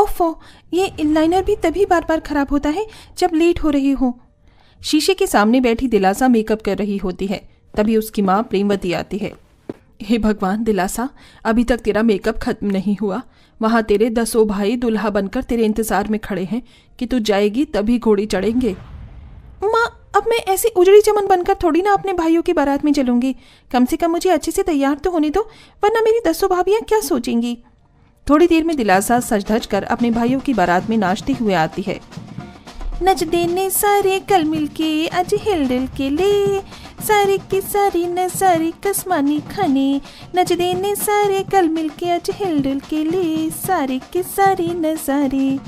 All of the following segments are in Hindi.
ओफो, ये लाइनर भी तभी बार बार खराब होता है जब लेट हो रही हो। शीशे के सामने बैठी दिलासा मेकअप कर रही होती है। तभी उसकी माँ प्रेमवती आती है। हे भगवान दिलासा, अभी तक तेरा मेकअप खत्म नहीं हुआ। वहाँ तेरे 10 भाई दुल्हा बनकर तेरे इंतजार में खड़े हैं कि तू जाएगी तभी घोड़ी चढ़ेंगे। माँ, अब मैं ऐसी उजड़ी चमन बनकर थोड़ी ना अपने भाइयों की बारात में चलूंगी। कम से कम मुझे अच्छे से तैयार तो होने दो, वरना मेरी 10 भाभियाँ क्या सोचेंगी। थोड़ी देर में दिलासा सज धज कर अपने भाइयों की बारात में नाचते हुए आती है। नच देने सारे कल मिलके आज हिल डुल के ले, सारे की सारी नजारे कसमानी खाने। नच देने सारे कल मिलके आज हिल डुल के ले, सारे की सारी नजारे।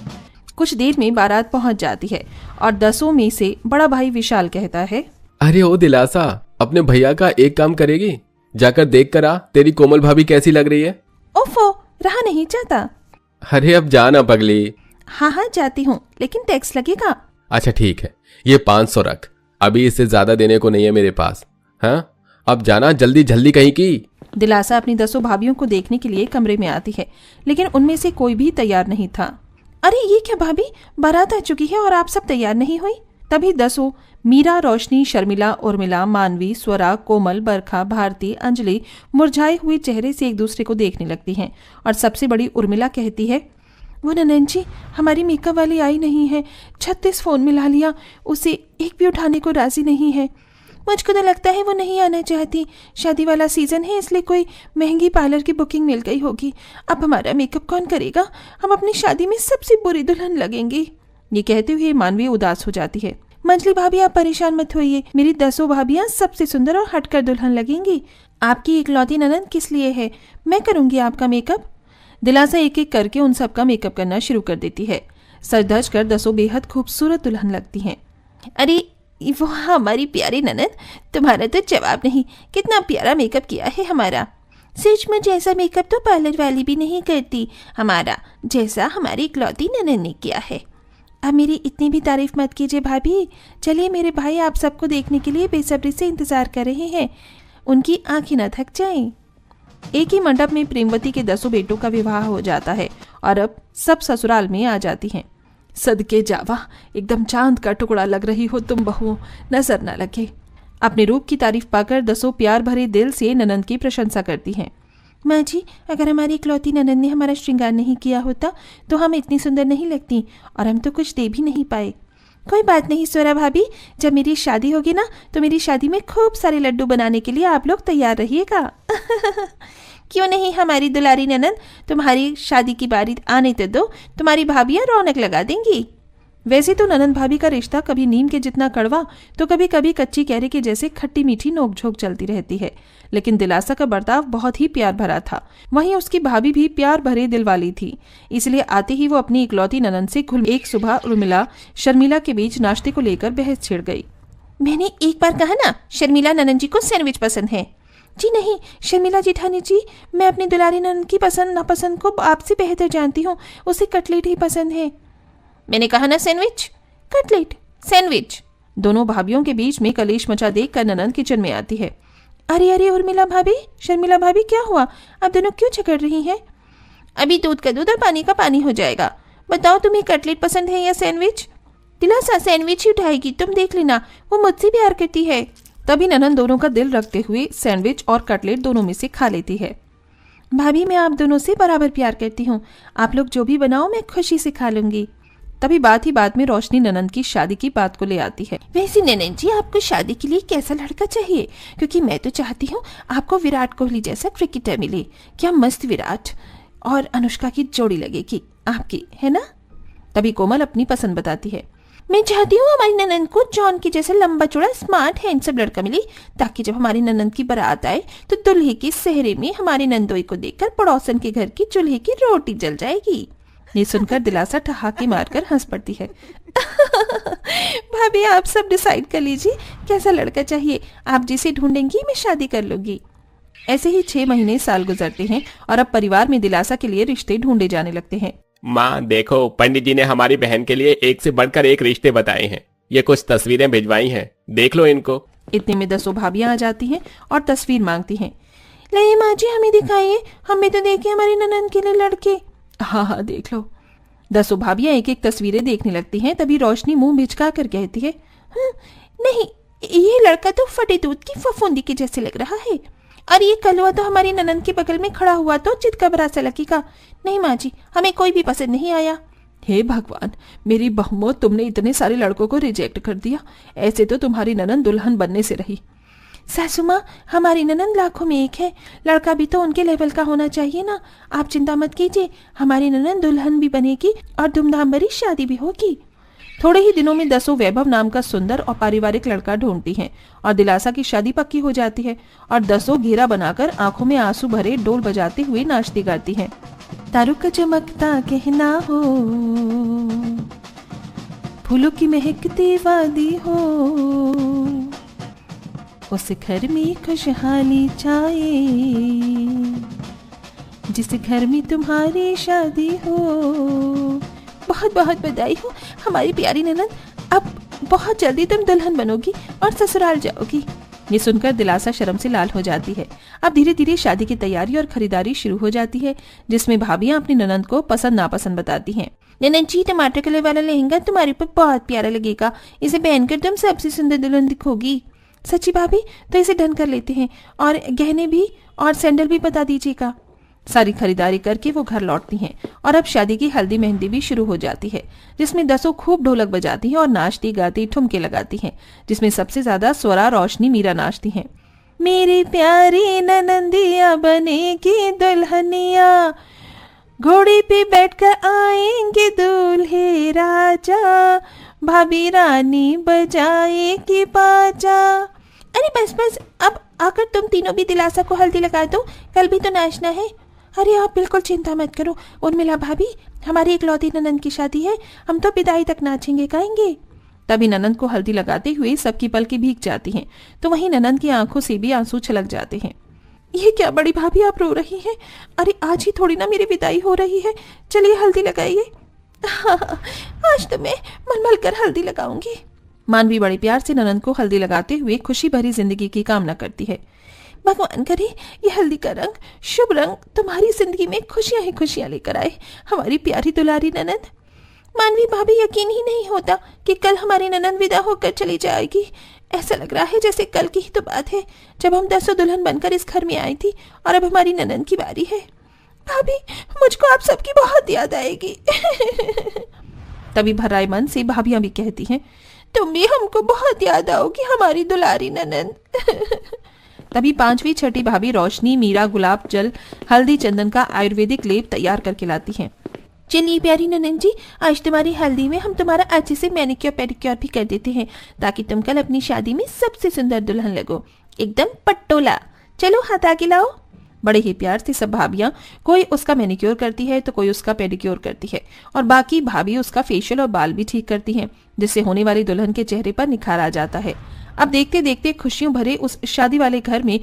कुछ देर में बारात पहुंच जाती है और 10 में से बड़ा भाई विशाल कहता है, अरे ओ दिलासा, अपने भैया का एक काम करेगी? जाकर देख कर आ तेरी कोमल भाभी कैसी लग रही है। ओफो, रहा नहीं जाता। अरे अब जाना पगली। हाँ हाँ जाती हूँ, लेकिन टैक्स लगेगा। अच्छा ठीक है, ये 500 रख, अभी इससे ज्यादा देने को नहीं है मेरे पास। हाँ अब जाना जल्दी जल्दी कहीं की। दिलासा अपनी 10 भाभियों को देखने के लिए कमरे में आती है, लेकिन उनमें से कोई भी तैयार नहीं था। अरे ये क्या भाभी, बारात आ चुकी है और आप सब तैयार नहीं हुई? तभी 10 मीरा, रोशनी, शर्मिला, उर्मिला, मानवी, स्वरा, कोमल, बरखा, भारती, अंजलि मुरझाए हुए चेहरे से एक दूसरे को देखने लगती हैं और सबसे बड़ी उर्मिला कहती है, वो ननन जी, हमारी मेकअप वाली आई नहीं है। 36 फोन मिला लिया, उसे एक भी उठाने को राजी नहीं है। मुझको तो लगता है वो नहीं आना चाहती। शादी वाला सीजन है, इसलिए कोई महंगी पार्लर की बुकिंग मिल गई होगी। अब हमारा मेकअप कौन करेगा? हम अपनी शादी में सबसे बुरी दुल्हन लगेंगी। ये कहते हुए मानवी उदास हो जाती है। मंजली भाभी, आप परेशान मत होइए, मेरी 10 भाभियाँ सबसे सुंदर और हटकर दुल्हन लगेंगी। आपकी इकलौती ननन किस लिए है? मैं करूंगी आपका मेकअप। दिलासा एक एक करके उन सबका मेकअप करना शुरू कर देती है। सज धज कर 10 बेहद खूबसूरत दुल्हन लगती हैं। अरे वो हमारी प्यारी ननद, तुम्हारा तो जवाब नहीं, कितना प्यारा मेकअप किया है हमारा। सच में जैसा मेकअप तो पार्लर वाली भी नहीं करती हमारा, जैसा हमारी इकलौती ननद ने किया है। अब मेरी इतनी भी तारीफ मत कीजिए भाभी। चलिए, मेरे भाई आप सबको देखने के लिए बेसब्री से इंतजार कर रहे हैं, उनकी आंखें न थक जाएं। एक ही मंडप में प्रेमवती के 10 बेटों का विवाह हो जाता है और अब सब ससुराल में आ जाती हैं। सदके जावा, एकदम चांद का टुकड़ा लग रही हो तुम बहुओं, नजर न लगे। अपने रूप की तारीफ पाकर 10 प्यार भरे दिल से ननंद की प्रशंसा करती हैं। माँ जी, अगर हमारी इकलौती ननंद ने हमारा श्रृंगार नहीं किया होता तो हम इतनी सुंदर नहीं लगती, और हम तो कुछ दे भी नहीं पाए। कोई बात नहीं स्वरा भाभी, जब मेरी शादी होगी ना तो मेरी शादी में खूब सारे लड्डू बनाने के लिए आप लोग तैयार रहिएगा। क्यों नहीं हमारी दुलारी ननद, तुम्हारी शादी की बारी आने तो दो, तुम्हारी भाभियाँ रौनक लगा देंगी। वैसे तो ननंद भाभी का रिश्ता कभी नीम के जितना कड़वा तो कभी कभी कच्ची कैरे के जैसे खट्टी मीठी नोकझोंक चलती रहती है, लेकिन दिलासा का बर्ताव बहुत ही प्यार भरा था। वहीं उसकी भाभी भी प्यार भरे दिल वाली थी, इसलिए आते ही वो अपनी इकलौती ननंद से घुल। एक सुबह उर्मिला शर्मिला के बीच नाश्ते को लेकर बहस छिड़ गई। मैंने एक बार कहा ना, शर्मिला ननंद जी को सैंडविच पसंद है। जी नहीं शर्मिला जेठानी जी, मैं अपनी दुलारी ननंद की पसंद नापसंद को आपसे बेहतर जानती हूँ, उसे कटलेट ही पसंद है। मैंने कहा ना सैंडविच, कटलेट, सैंडविच। दोनों भाभियों के बीच में कलेश मचा देखकर ननंद किचन में आती है। अरे अरे उर्मिला भाभी, शर्मिला भाभी, क्या हुआ? आप दोनों क्यों झगड़ रही हैं? अभी दूध का दूध और पानी का पानी हो जाएगा। बताओ तुम्हें कटलेट पसंद है या सैंडविच? दिलासा सैंडविच ही उठाएगी, तुम देख लेना, वो मुझसे प्यार करती है। तभी ननंद दोनों का दिल रखते हुए सैंडविच और कटलेट दोनों में से खा लेती है। भाभी, मैं आप दोनों से बराबर प्यार करती हूँ, आप लोग जो भी बनाओ मैं खुशी से खा लूंगी। तभी बात ही बात में रोशनी ननंद की शादी की बात को ले आती है। वैसे ननंद जी, आपको शादी के लिए कैसा लड़का चाहिए? क्योंकि मैं तो चाहती हूँ आपको विराट कोहली जैसा क्रिकेटर मिले। क्या मस्त विराट और अनुष्का की जोड़ी लगेगी आपकी, है ना? तभी कोमल अपनी पसंद बताती है। मैं चाहती हूँ हमारी ननंद को जॉन की जैसा लंबा चौड़ा स्मार्ट हैंडसम लड़का मिले, ताकि जब हमारी ननंद की बारात आए तो दुल्हे के सेहरे में हमारे नंदोई को देखकर पड़ोसन के घर की चूल्हे की रोटी जल जाएगी। ये सुनकर दिलासा ठहाके मारकर हंस पड़ती है। भाभी, आप सब डिसाइड कर लीजिए कैसा लड़का चाहिए, आप जिसे ढूंढेंगी मैं शादी कर लूंगी। ऐसे ही 6 महीने साल गुजरते हैं और अब परिवार में दिलासा के लिए रिश्ते ढूंढे जाने लगते हैं। माँ देखो, पंडित जी ने हमारी बहन के लिए एक से बढ़कर एक रिश्ते बताए हैं। ये कुछ तस्वीरें भिजवाई हैं, देख लो इनको। इतने में 10 भाभियां आ जाती हैं और तस्वीर मांगती हैं। ले माँ जी, हमें दिखाइए, हमें तो देखे हमारी ननंद के लिए लड़के। हाँ हाँ देख लो। दसों भाभियां एक एक तस्वीरें देखने लगती हैं। तभी रोशनी मुंह बिचका कर कहती है, नहीं, ये लड़का तो फटे दूध की फफूंदी के जैसे लग रहा है, और ये कलवा तो हमारी ननंद के बगल में खड़ा हुआ तो चितकबरा सा लगेगा। नहीं माँ जी, हमें कोई भी पसंद नहीं आया। हे भगवान, मेरी बहुमो, तुमने इतने सारे लड़कों को रिजेक्ट कर दिया। ऐसे तो तुम्हारी ननंद दुल्हन बनने से रही। सासू माँ, हमारी ननंद लाखों में एक है, लड़का भी तो उनके लेवल का होना चाहिए ना। आप चिंता मत कीजिए, हमारी ननंद दुल्हन भी बनेगी और धूमधाम भरी शादी भी होगी। थोड़े ही दिनों में दसों वैभव नाम का सुंदर और पारिवारिक लड़का ढूंढती हैं और दिलासा की शादी पक्की हो जाती है और दसों घेरा बनाकर आंखों में आंसू भरे डोल बजाते हुए नाचती गाती हैं। तारों का चमकता कहना हो, फूलों की महकती वादी हो, उस घर में खुशहाली छाए, जिस घर में तुम्हारी शादी हो। बहुत बहुत बधाई हो हमारी प्यारी ननद, अब बहुत जल्दी तुम दुल्हन बनोगी और ससुराल जाओगी। ये सुनकर दिलासा शर्म से लाल हो जाती है। अब धीरे धीरे शादी की तैयारी और खरीदारी शुरू हो जाती है, जिसमें भाभियां अपनी ननंद को पसंद नापसंद बताती हैं। ननंद जी, टमाटर कलर वाला लहंगा तुम्हारे ऊपर बहुत प्यारा लगेगा, इसे पहनकर तुम सबसे सुंदर दुल्हन दिखोगी। सच्ची भाभी, तो इसे ढंग कर लेते हैं, और गहने भी और सैंडल भी बता दीजिएगा। सारी खरीदारी करके वो घर लौटती हैं और अब शादी की हल्दी मेहंदी भी शुरू हो जाती है, जिसमें दसों खूब ढोलक बजाती हैं और नाचती गाती ठुमके लगाती हैं, जिसमें सबसे ज्यादा स्वरा, रोशनी, मीरा नाचती हैं। मेरी प्यारी ननंदिया बनेगी दुल्हनिया, घोड़े पे बैठकर आएंगे दूल्हे राजा, भाभी रानी बजाएगी बाजा। अरे बस बस, अब आकर तुम तीनों भी दिलासा को हल्दी लगा दो, कल भी तो नाचना है। अरे आप बिल्कुल चिंता मत करो उर्मिला भाभी, हमारी इकलौती ननंद की शादी है, हम तो विदाई तक नाचेंगे गाएंगे। तभी ननंद को हल्दी लगाते हुए सबकी पलकें भीग जाती हैं, तो वहीं ननंद की आंखों से भी आंसू छलक जाते हैं। ये क्या बड़ी भाभी, आप रो रही हैं? अरे आज ही थोड़ी ना मेरी विदाई हो रही है, चलिए हल्दी लगाइए। आज तो मैं मन कर हल्दी लगाऊंगी। मानवी बड़े प्यार से ननंद को हल्दी लगाते हुए खुशी भरी जिंदगी की कामना करती है। भगवान करे ये हल्दी का रंग, शुभ रंग, तुम्हारी जिंदगी में खुशियां ही खुशियां लेकर आए, हमारी प्यारी दुलारी ननंद। मानवी भाभी, यकीन ही नहीं होता कि कल हमारी ननंद विदा होकर चली जाएगी। ऐसा लग रहा है जैसे कल की ही तो बात है, जब हम 10 दुल्हन बनकर इस घर में आई थी और अब हमारी ननंद की बारी है। भाभी, मुझको आप सबकी बहुत याद आएगी। तभी भर्राए मन से भाभियां भी कहती हैं, तुम भी हमको बहुत याद आओगी हमारी दुलारी ननंद। तभी 5वीं छठी भाभी रोशनी, मीरा गुलाब जल, हल्दी, चंदन का आयुर्वेदिक लेप तैयार करके लाती हैं। चलिए प्यारी ननंद जी, आज तुम्हारी हल्दी में हम तुम्हारा अच्छे से मैनिक्योर पेडिक्योर भी कर देते हैं, ताकि तुम कल अपनी शादी में सबसे सुंदर दुल्हन लगो, एकदम पट्टोला। चलो हाथ आगे लाओ। बड़े ही प्यार से सब भाभियां, कोई उसका मैनिक्योर करती है तो कोई उसका पेडिक्योर करती है, और बाकी भाभी उसका फेशियल और बाल भी ठीक करती हैं, जिससे होने वाली दुल्हन के चेहरे पर निखार आ जाता है। अब देखते देखते खुशियों भरे उस शादी वाले घर में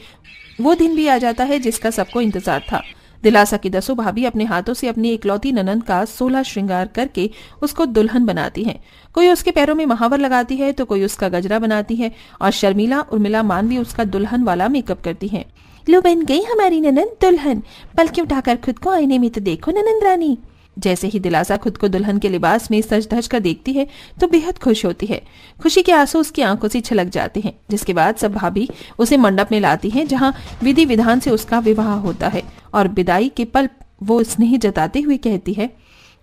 वो दिन भी आ जाता है जिसका सबको इंतजार था। दिलासा की 10 भाभी अपने हाथों से अपनी इकलौती ननंद का 16 श्रृंगार करके उसको दुल्हन बनाती हैं। कोई उसके पैरों में महावर लगाती है तो कोई उसका गजरा बनाती है, और शर्मिला, उर्मिला, मानवी उसका दुल्हन वाला मेकअप करती हैं। लो बन गई हमारी ननंद दुल्हन, पलके उठाकर खुद को आईने में तो देखो ननंद रानी। जैसे ही दिलासा खुद को दुल्हन के लिबास में सज धज कर देखती है तो बेहद खुश होती है। खुशी के आंसू उसकी आंखों से छलक जाते हैं, जिसके बाद सब भाभी उसे मंडप में लाती हैं, जहां विधि विधान से उसका विवाह होता है, और विदाई के पल वो स्नेह जताते हुए कहती है,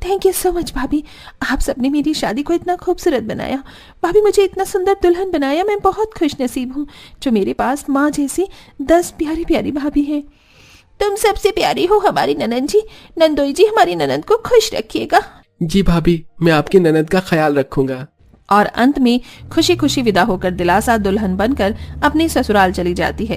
थैंक यू सो मच भाभी, आप सबने मेरी शादी को इतना खूबसूरत बनाया। भाभी, मुझे इतना सुंदर दुल्हन बनाया, मैं बहुत खुश नसीब हूँ जो मेरे पास माँ जैसी 10 प्यारी प्यारी भाभी हैं। तुम सबसे प्यारी हो हमारी ननंद जी। नंदोई जी, हमारी ननंद को खुश रखिएगा। जी भाभी, मैं आपकी ननंद का ख्याल रखूंगा। और अंत में खुशी खुशी विदा होकर दिलासा दुल्हन बनकर अपने ससुराल चली जाती है।